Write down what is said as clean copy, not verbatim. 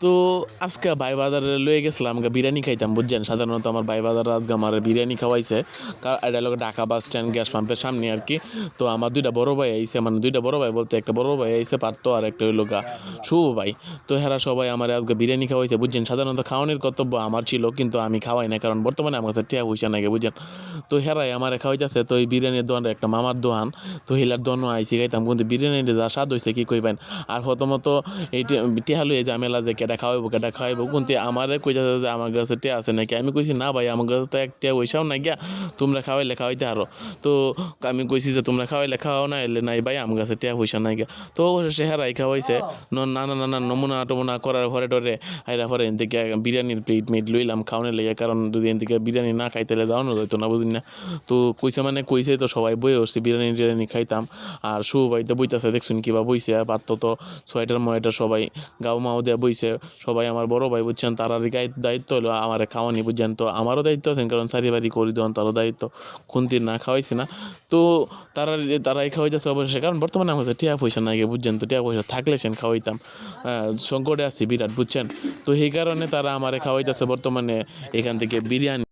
তো আজকে ভাই বাজারে লয়ে গেছিলাম আমাকে বিরিয়ানি খাইতাম বুঝছেন। সাধারণত আমার ভাই বাজার আজকে আমার বিরিয়ানি খাওয়াইছে। এটা হলো ঢাকা বাস স্ট্যান্ড গ্যাস পাম্পের সামনে আর কি। তো আমার দুইটা বড় ভাই আইছে, মানে দুইটা বড় ভাই বলতে একটা বড় ভাই আইছে পারতো, আর একটা হইলো শুভ ভাই। তো হেরা সবাই আমার আজকে বিরিয়ানি খাওয়াইছে বুঝছেন। সাধারণত খাওয়ানোর কর্তব্য আমার ছিল, কিন্তু আমি খাওয়াই না, কারণ বর্তমানে আমার কাছে টিয়া পয়সা নাকি বুঝছেন। তো হেরাই আমার খাওয়াইতেছে। তো এই বিরিয়ানির দোকানটা একটা মামার দোকান, তো হিলার দোকানও আইসি খাইতাম, কিন্তু বিরিয়ানিটা যা স্বাদ হয়েছে কি কইবেন। আর প্রথমত এই টিয়া লইয়ে ঝামেলা যে কেটা খাওয়াইবো কিন্তু আমারে কইতাছে যে আমার কাছে টিয়া আছে নাকি। আমি কইছি না ভাই, আমার কাছে তো এক টিয়া পয়সাও নাই গিয়া, তোমরা খাওয়াইলে খাওয়াইতে আরো। তো আমি কইছি যে তোমরা খাওয়াইলে খাওয়াও, না এলে নাই ভাই, আমার কাছে টিয়া পয়সা নাই গিয়া। তো অবশেষে হেরাই খাওয়াইছে। নানা নানা নমুনা টমুনা করার পরে টরে আইরা পরে এন থেকে বিরিয়ানির প্লেট মেট লইলাম খাওয়ানোর লেগে, কারণ যদি এন থেকে বিরিয়ানি না খাইতে যাওয়ানো হইতো না বুঝিন না। তো কইছে মানে কইছে, তো সবাই বই উঠছি বিরিয়ানি টিরিয়ানি খাইতাম। আর শুভ ভাই তো বইতাছে, দেখছুন কিবা বইছে, পারতো তো সোয়েটার ময়েটার সবাই গাও মাও দেওয়া বইছে। সবাই আমার বড় ভাই বুঝছেন, তারারই দায়িত্ব হলো আমার খাওয়ানি বুঝছেন। তো আমারও দায়িত্ব আছেন, কারণ সারিবারি করি দেওয়ান তারও দায়িত্ব, খুন্তির না খাওয়াইছি না। তো তারাই খাওয়াইতেছে অবশ্যই, কারণ বর্তমানে আমার কাছে টিয়া পয়সা নাই বুঝছেন। তো টিয়া পয়সা থাকলে সেন খাওয়াইতাম, সংকটে আছি বিরাট বুঝছেন। তো এই কারণে তারা আমারে খাওয়াইতেছে বর্তমানে এখান থেকে বিরিয়ানি।